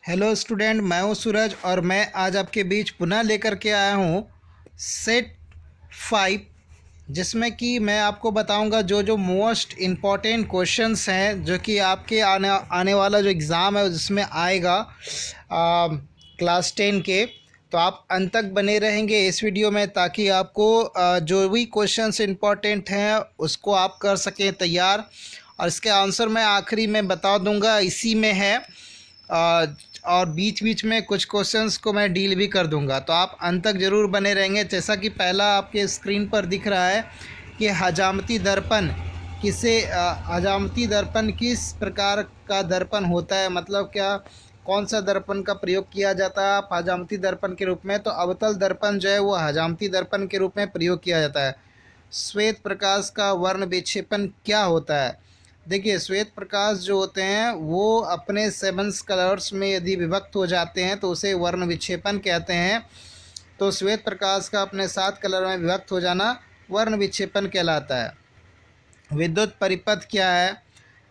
Hello student, मैं हूं सूरज और मैं आज आपके बीच पुनः लेकर के आया हूं सेट 5, जिसमें कि मैं आपको बताऊंगा जो जो मोस्ट इम्पॉर्टेंट क्वेश्चंस हैं जो कि आपके आने आने वाला जो एग्ज़ाम है जिसमें आएगा क्लास 10 के। तो आप अंत तक बने रहेंगे इस वीडियो में ताकि आपको जो भी क्वेश्चंस इम्पॉर्टेंट हैं उसको आप कर सकें तैयार। और इसके आंसर मैं आखिरी में बता दूंगा, इसी में है। अ, और बीच बीच में कुछ क्वेश्चंस को मैं डील भी कर दूंगा, तो आप अंत तक ज़रूर बने रहेंगे। जैसा कि पहला आपके स्क्रीन पर दिख रहा है कि हजामती दर्पण हजामती दर्पण किस प्रकार का दर्पण होता है, मतलब क्या, कौन सा दर्पण का प्रयोग किया जाता है आप हजामती दर्पण के रूप में। तो अवतल दर्पण जो है वो हजामती दर्पण के रूप में प्रयोग किया जाता है। श्वेत प्रकाश का वर्ण विक्षेपण क्या होता है? देखिए, श्वेत प्रकाश जो होते हैं वो अपने 7 कलर्स में यदि विभक्त हो जाते हैं तो उसे वर्ण विक्षेपण कहते हैं। तो श्वेत प्रकाश का अपने 7 कलर में विभक्त हो जाना वर्ण विक्षेपण कहलाता है। विद्युत परिपथ क्या है?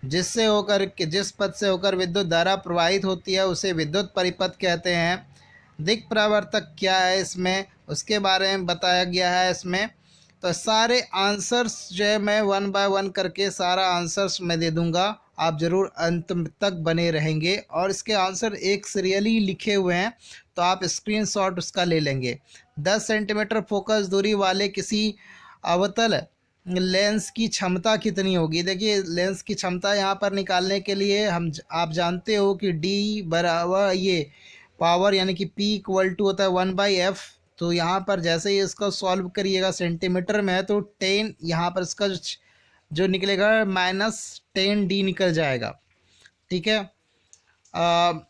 जिस पथ से होकर विद्युत धारा प्रवाहित होती है उसे विद्युत परिपथ कहते हैं। दिक् परावर्तक क्या है इसमें, उसके बारे में बताया गया है इसमें। तो सारे आंसर्स जो है मैं वन बाय वन करके सारा आंसर्स मैं दे दूंगा, आप ज़रूर अंत तक बने रहेंगे। और इसके आंसर एक सीरियली लिखे हुए हैं, तो आप स्क्रीनशॉट उसका ले लेंगे। 10 सेंटीमीटर फोकस दूरी वाले किसी अवतल लेंस की क्षमता कितनी होगी? देखिए, लेंस की क्षमता यहाँ पर निकालने के लिए आप जानते हो कि डी बराबर ये पावर यानी कि P इक्वल टू होता है 1/f। तो यहाँ पर जैसे ही इसको सॉल्व करिएगा, सेंटीमीटर में है तो 10, यहाँ पर इसका जो निकलेगा -10d निकल जाएगा। ठीक है। अ,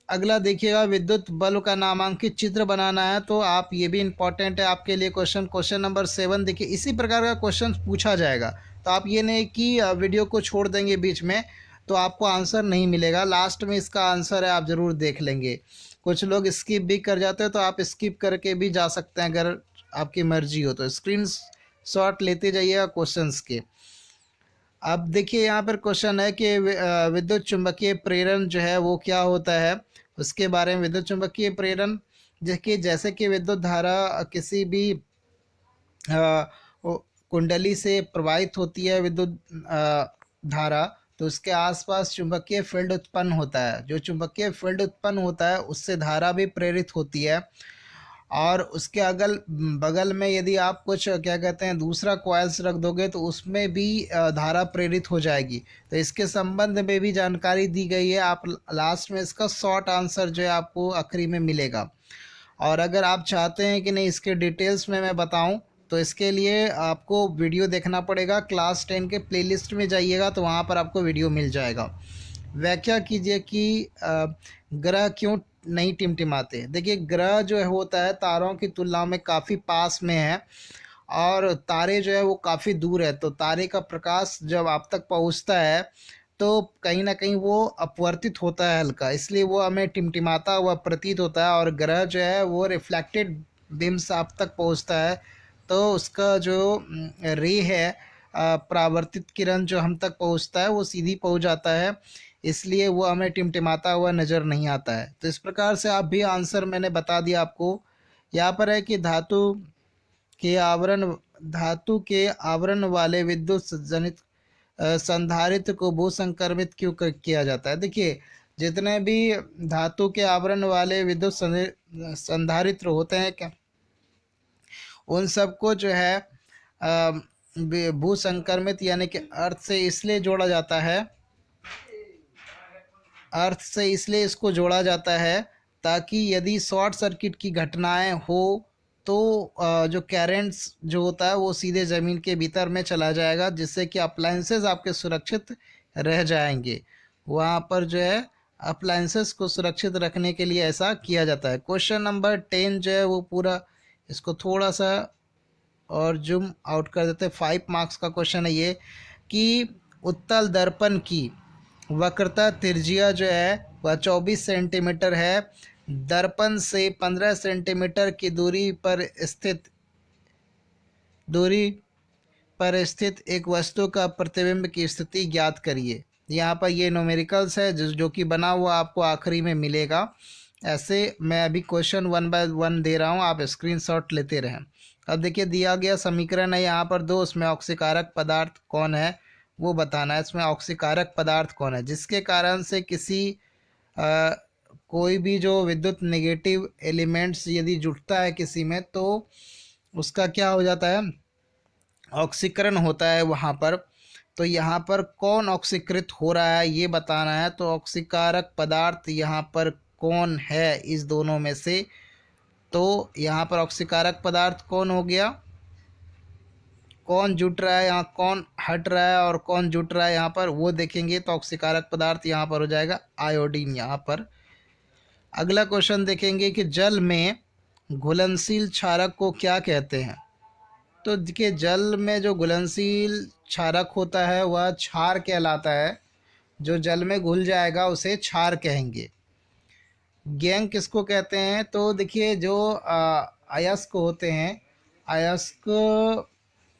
अगला देखिएगा, विद्युत बल्ब का नामांकित चित्र बनाना है, तो आप ये भी इम्पोर्टेंट है आपके लिए क्वेश्चन नंबर 7। देखिए, इसी प्रकार का क्वेश्चन पूछा जाएगा, तो आप ये नहीं कि वीडियो को छोड़ देंगे बीच में तो आपको आंसर नहीं मिलेगा। लास्ट में इसका आंसर है, आप ज़रूर देख लेंगे। कुछ लोग स्किप भी कर जाते हैं, तो आप स्किप करके भी जा सकते हैं अगर आपकी मर्जी हो। तो स्क्रीन शॉट लेते जाइएगा क्वेश्चंस के। अब देखिए, यहाँ पर क्वेश्चन है कि विद्युत चुंबकीय प्रेरण जो है वो क्या होता है, उसके बारे में। विद्युत चुंबकीय प्रेरण जैसे कि विद्युत धारा किसी भी कुंडली से प्रवाहित होती है, विद्युत धारा, तो उसके आसपास चुंबकीय फील्ड उत्पन्न होता है। जो चुंबकीय फील्ड उत्पन्न होता है उससे धारा भी प्रेरित होती है। और उसके अगल बगल में यदि आप कुछ क्या कहते हैं दूसरा कॉइल्स रख दोगे तो उसमें भी धारा प्रेरित हो जाएगी। तो इसके संबंध में भी जानकारी दी गई है। आप लास्ट में इसका शॉर्ट आंसर जो है आपको आखिरी में मिलेगा। और अगर आप चाहते हैं कि नहीं इसके डिटेल्स में मैं बताऊं, तो इसके लिए आपको वीडियो देखना पड़ेगा। क्लास 10 के प्लेलिस्ट में जाइएगा तो वहाँ पर आपको वीडियो मिल जाएगा। व्याख्या कीजिए कि ग्रह क्यों नहीं टिमटिमाते। देखिए, ग्रह जो है होता है तारों की तुलना में काफ़ी पास में है, और तारे जो है वो काफ़ी दूर है। तो तारे का प्रकाश जब आप तक पहुंचता है तो कहीं ना कहीं वो अपवर्तित होता है हल्का, इसलिए वो हमें टिमटिमाता हुआ प्रतीत होता है। और ग्रह जो है वो रिफ्लेक्टेड बीम्स आप तक पहुंचता है, तो उसका जो रे है, परावर्तित किरण जो हम तक पहुंचता है वो सीधी पहुंच जाता है, इसलिए वो हमें टिमटिमाता हुआ नज़र नहीं आता है। तो इस प्रकार से आप भी आंसर मैंने बता दिया आपको। यहाँ पर है कि धातु के आवरण वाले विद्युत जनित संधारित्र को भू संक्रमित क्यों किया जाता है? देखिए, जितने भी धातु के आवरण वाले विद्युत संधारित्र होते हैं क्या, उन सबको जो है भू संक्रमित यानी कि अर्थ से इसलिए जोड़ा जाता है, अर्थ से इसलिए इसको जोड़ा जाता है ताकि यदि शॉर्ट सर्किट की घटनाएं हो तो जो करंट्स जो होता है वो सीधे ज़मीन के भीतर में चला जाएगा, जिससे कि अप्लायंसेस आपके सुरक्षित रह जाएंगे। वहाँ पर जो है अप्लायंसेस को सुरक्षित रखने के लिए ऐसा किया जाता है। क्वेश्चन नंबर 10 जो है वो पूरा, इसको थोड़ा सा और जूम आउट कर देते हैं। 5 मार्क्स का क्वेश्चन है ये कि उत्तल दर्पण की वक्रता त्रिज्या जो है वह 24 सेंटीमीटर है। दर्पण से 15 सेंटीमीटर की दूरी पर स्थित एक वस्तु का प्रतिबिंब की स्थिति ज्ञात करिए। यहाँ पर ये न्यूमेरिकल्स है जो कि बना हुआ आपको आखिरी में मिलेगा। ऐसे मैं अभी क्वेश्चन 1 बाय 1 दे रहा हूँ, आप स्क्रीनशॉट लेते रहें। अब देखिए दिया गया समीकरण है यहाँ पर 2, उसमें ऑक्सीकारक पदार्थ कौन है वो बताना है। इसमें ऑक्सीकारक पदार्थ कौन है जिसके कारण से किसी कोई भी जो विद्युत नेगेटिव एलिमेंट्स यदि जुटता है किसी में तो उसका क्या हो जाता है, ऑक्सीकरण होता है वहाँ पर। तो यहाँ पर कौन ऑक्सीकृत हो रहा है ये बताना है। तो ऑक्सीकारक पदार्थ यहाँ पर कौन है इस दोनों में से, तो यहाँ पर ऑक्सीकारक पदार्थ कौन हो गया, कौन जुट रहा है यहाँ, कौन हट रहा है और कौन जुट रहा है यहाँ पर वो देखेंगे। तो ऑक्सीकारक पदार्थ यहाँ पर हो जाएगा आयोडीन यहाँ पर। अगला क्वेश्चन देखेंगे कि जल में घुलनशील क्षारक को क्या कहते हैं। तो देखिए जल में जो घुलनशील क्षारक होता है वह क्षार कहलाता है। जो जल में घुल जाएगा उसे क्षार कहेंगे। गैंग किसको कहते हैं, तो देखिए जो अयस्क होते हैं, अयस्क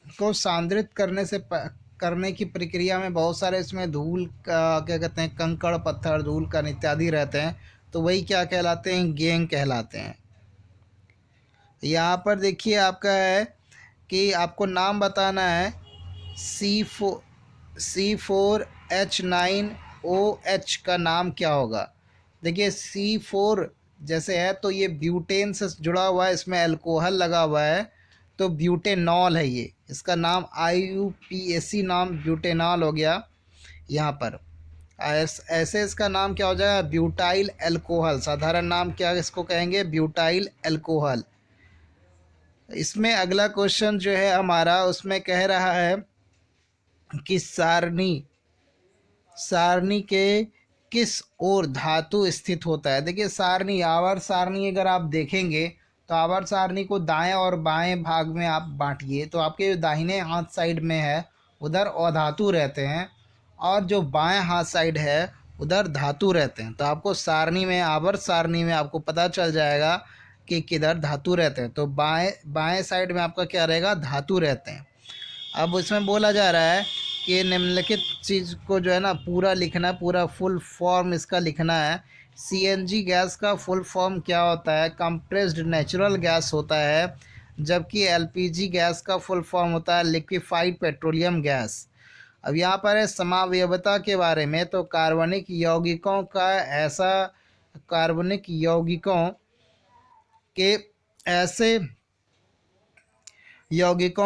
को सांद्रित करने की प्रक्रिया में बहुत सारे इसमें धूल का क्या कहते हैं, कंकड़ पत्थर धूल कण इत्यादि रहते हैं, तो वही क्या कहलाते हैं, गैंग कहलाते हैं। यहाँ पर देखिए आपका है कि आपको नाम बताना है C4H9OH का नाम क्या होगा। देखिए C4 जैसे है तो ये ब्यूटेन से जुड़ा हुआ है, इसमें अल्कोहल लगा हुआ है तो ब्यूटेनॉल है ये, इसका नाम IUPAC नाम ब्यूटेनॉल हो गया। यहाँ पर ऐसे इसका नाम क्या हो जाएगा, ब्यूटाइल अल्कोहल। साधारण नाम क्या इसको कहेंगे, ब्यूटाइल अल्कोहल। इसमें अगला क्वेश्चन जो है हमारा उसमें कह रहा है कि सारणी के किस ओर धातु स्थित होता है। देखिए सारणी, आवर्त सारणी अगर आप देखेंगे तो आवर्त सारणी को दाएं और बाएं भाग में आप बांटिए तो आपके जो दाहिने हाथ साइड में है उधर अधातु रहते हैं और जो बाएं हाथ साइड है उधर धातु रहते हैं। तो आपको सारणी में, आवर्त सारणी में आपको पता चल जाएगा कि किधर धातु रहते हैं। तो बाएं साइड में आपका क्या रहेगा, धातु रहते हैं। अब इसमें बोला जा रहा है कि निम्नलिखित चीज़ को जो है ना पूरा लिखना है, पूरा फुल फॉर्म इसका लिखना है। CNG गैस का फुल फॉर्म क्या होता है, कंप्रेस्ड नेचुरल गैस होता है, जबकि LPG गैस का फुल फॉर्म होता है लिक्विफाइड पेट्रोलियम गैस। अब यहाँ पर है समावयवता के बारे में, तो कार्बनिक यौगिकों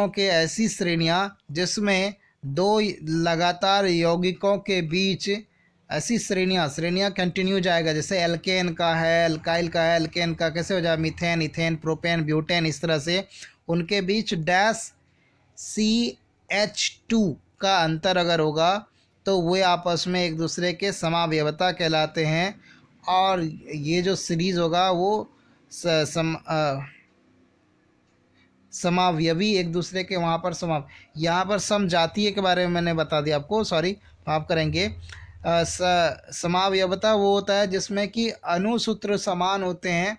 के ऐसी श्रेणियाँ जिसमें दो लगातार यौगिकों के बीच ऐसी श्रेणियाँ कंटिन्यू जाएगा। जैसे एल्केन का है, एल्काइल का है, एल्केन का कैसे हो जाए, मीथेन, इथेन, प्रोपेन, ब्यूटेन, इस तरह से उनके बीच डैश CH2 का अंतर अगर होगा तो वे आपस में एक दूसरे के समावयवता कहलाते हैं। और ये जो सीरीज़ होगा वो समावयवी एक दूसरे के वहाँ पर यहाँ पर समजातीय के बारे में मैंने बता दिया आपको, सॉरी माफ़ करेंगे। समावयवता वो होता है जिसमें कि अणुसूत्र समान होते हैं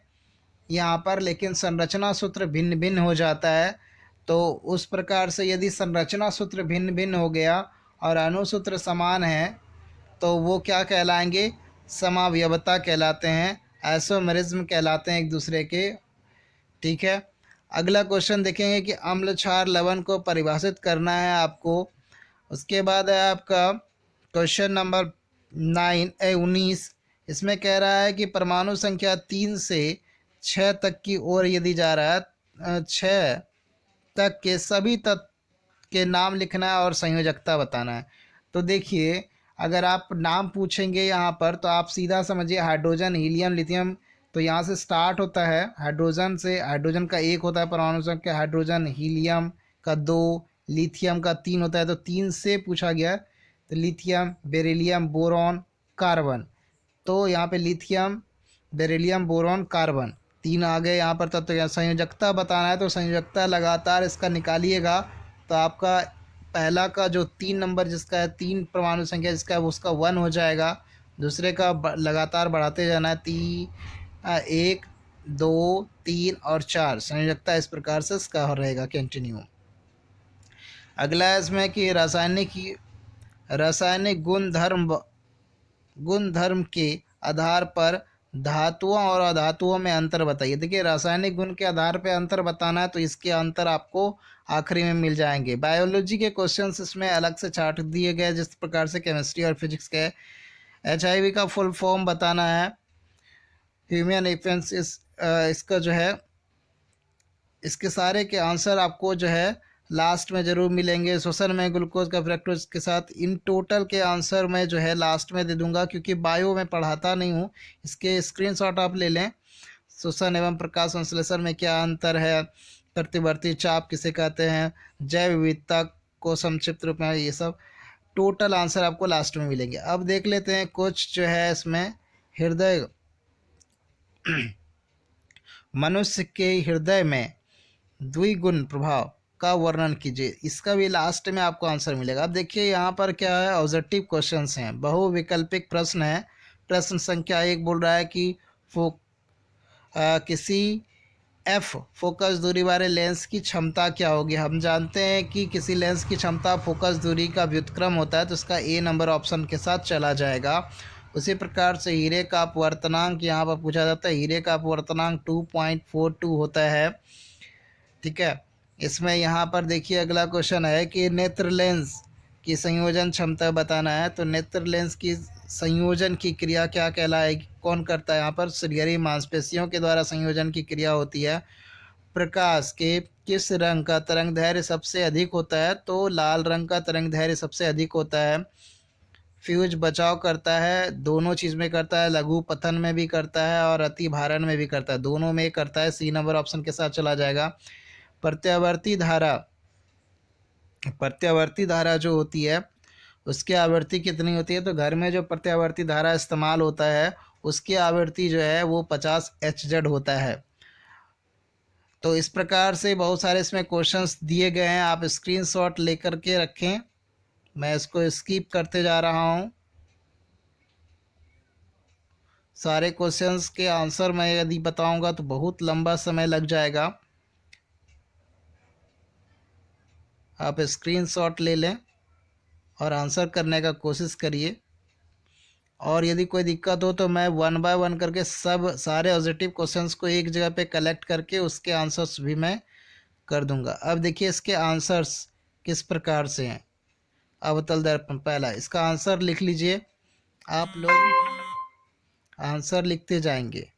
यहाँ पर, लेकिन संरचना सूत्र भिन्न भिन्न हो जाता है। तो उस प्रकार से यदि संरचना सूत्र भिन्न भिन्न हो गया और अणुसूत्र समान है तो वो क्या कहलाएंगे, समावयवता कहलाते हैं, आइसोमेरिज्म कहलाते हैं एक दूसरे के। ठीक है, अगला क्वेश्चन देखेंगे कि अम्ल क्षार लवण को परिभाषित करना है आपको। उसके बाद है आपका क्वेश्चन नंबर 19। इसमें कह रहा है कि परमाणु संख्या 3 से 6 तक की ओर यदि जा रहा है, 6 तक के सभी तत्व के नाम लिखना है और संयोजकता बताना है। तो देखिए अगर आप नाम पूछेंगे यहाँ पर तो आप सीधा समझिए हाइड्रोजन, हीलियम, लिथियम, तो यहाँ से स्टार्ट होता है हाइड्रोजन से। हाइड्रोजन का 1 होता है परमाणु संख्या, हाइड्रोजन, हीलियम का 2, लिथियम का 3 होता है। तो 3 से पूछा गया, तो लिथियम, बेरिलियम, बोरॉन, कार्बन। तो यहाँ पे लिथियम, बेरिलियम, बोरॉन, कार्बन 3 आ गए यहाँ पर। तब तो यहाँ संयोजकता बताना है तो संयोजकता लगातार इसका निकालिएगा तो आपका पहला का जो 3 नंबर जिसका है, 3 परमाणु संख्या जिसका है उसका 1 हो जाएगा। दूसरे का लगातार बढ़ाते जाना है, 1, 2, 3 और 4 संयोजकता इस प्रकार से इसका रहेगा कंटिन्यू। अगला है इसमें कि रासायनिक गुण धर्म के आधार पर धातुओं और अधातुओं में अंतर बताइए। देखिए, रासायनिक गुण के आधार पर अंतर बताना है तो इसके अंतर आपको आखिरी में मिल जाएंगे। बायोलॉजी के क्वेश्चंस इसमें अलग से छाट दिए गए, जिस प्रकार से केमिस्ट्री और फिजिक्स के। HIV का फुल फॉर्म बताना है, ह्यूमन इन्फेंस। इसका जो है, इसके सारे के आंसर आपको जो है लास्ट में ज़रूर मिलेंगे। श्वसन में ग्लूकोज का फ्रैक्टोज के साथ इन टोटल के आंसर मैं जो है लास्ट में दे दूंगा, क्योंकि बायो में पढ़ाता नहीं हूँ। इसके स्क्रीनशॉट आप ले लें। श्वसन एवं प्रकाश संश्लेषण में क्या अंतर है, प्रतिवर्ती चाप किसे कहते हैं, जैव विविधता को संक्षिप्त रूप में, ये सब टोटल आंसर आपको लास्ट में मिलेंगे। अब देख लेते हैं कुछ जो है इसमें हृदय मनुष्य के हृदय में द्विगुण प्रभाव का वर्णन कीजिए। इसका भी लास्ट में आपको आंसर मिलेगा। अब देखिए यहाँ पर क्या है, ऑब्जेक्टिव क्वेश्चंस हैं, बहुविकल्पिक प्रश्न है। प्रश्न संख्या 1 बोल रहा है कि किसी एफ फोकस दूरी वाले लेंस की क्षमता क्या होगी। हम जानते हैं कि किसी लेंस की क्षमता फोकस दूरी का व्युत्क्रम होता है, तो इसका ए नंबर ऑप्शन के साथ चला जाएगा। उसी प्रकार से हीरे का अपवर्तनांक यहाँ पर पूछा जाता है। हीरे का अपवर्तनांक 2.42 होता है। ठीक है, इसमें यहाँ पर देखिए अगला क्वेश्चन है कि नेत्र लेंस की संयोजन क्षमता बताना है। तो नेत्र लेंस की संयोजन की क्रिया क्या कहलाएगी, कौन करता है। यहाँ पर सरियरी मांसपेशियों के द्वारा संयोजन की क्रिया होती है। प्रकाश के किस रंग का तरंग दैर्घ्य सबसे अधिक होता है, तो लाल रंग का तरंग दैर्घ्य सबसे अधिक होता है। फ्यूज बचाव करता है, दोनों चीज़ में करता है, लघु पतन में भी करता है और अति भारण में भी करता है, दोनों में करता है। सी नंबर ऑप्शन के साथ चला जाएगा। प्रत्यावर्ती धारा जो होती है उसकी आवृत्ति कितनी होती है, तो घर में जो प्रत्यावर्ती धारा इस्तेमाल होता है उसकी आवृत्ति जो है वो 50 Hz होता है। तो इस प्रकार से बहुत सारे इसमें क्वेश्चंस दिए गए हैं, आप स्क्रीनशॉट लेकर के रखें। मैं इसको स्किप करते जा रहा हूँ। सारे क्वेश्चंस के आंसर मैं यदि बताऊंगा तो बहुत लंबा समय लग जाएगा। आप स्क्रीनशॉट ले लें और आंसर करने का कोशिश करिए। और यदि कोई दिक्कत हो तो मैं 1 बाय 1 करके सारे ऑब्जेक्टिव क्वेश्चंस को एक जगह पे कलेक्ट करके उसके आंसर्स भी मैं कर दूंगा। अब देखिए इसके आंसर्स किस प्रकार से हैं। अवतल दर्पण, पहला इसका आंसर लिख लीजिए। आप लोग आंसर लिखते जाएंगे।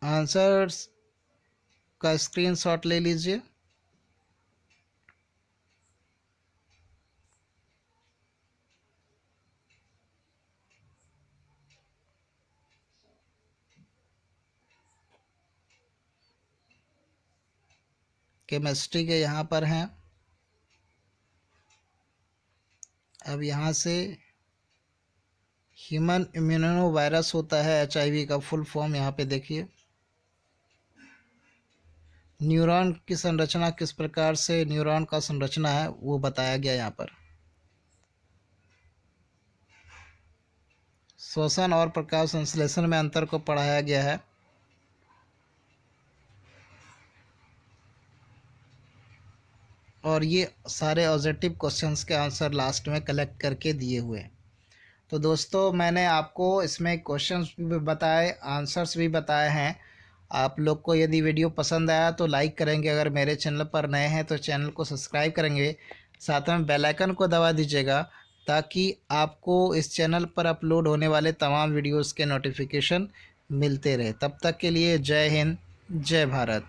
आंसर्स का स्क्रीनशॉट ले लीजिए। केमिस्ट्री के यहाँ पर हैं। अब यहाँ से ह्यूमन इम्यूनो वायरस होता है, HIV का फुल फॉर्म यहाँ पे देखिए। न्यूरॉन की संरचना किस प्रकार से न्यूरॉन का संरचना है वो बताया गया यहाँ पर। श्वसन और प्रकाश संश्लेषण में अंतर को पढ़ाया गया है। और ये सारे ऑब्जेक्टिव क्वेश्चंस के आंसर लास्ट में कलेक्ट करके दिए हुए हैं। तो दोस्तों मैंने आपको इसमें क्वेश्चंस भी बताए, आंसर्स भी बताए हैं। आप लोग को यदि वीडियो पसंद आया तो लाइक करेंगे, अगर मेरे चैनल पर नए हैं तो चैनल को सब्सक्राइब करेंगे, साथ में बेल आइकन को दबा दीजिएगा ताकि आपको इस चैनल पर अपलोड होने वाले तमाम वीडियोस के नोटिफिकेशन मिलते रहे। तब तक के लिए जय हिंद, जय भारत।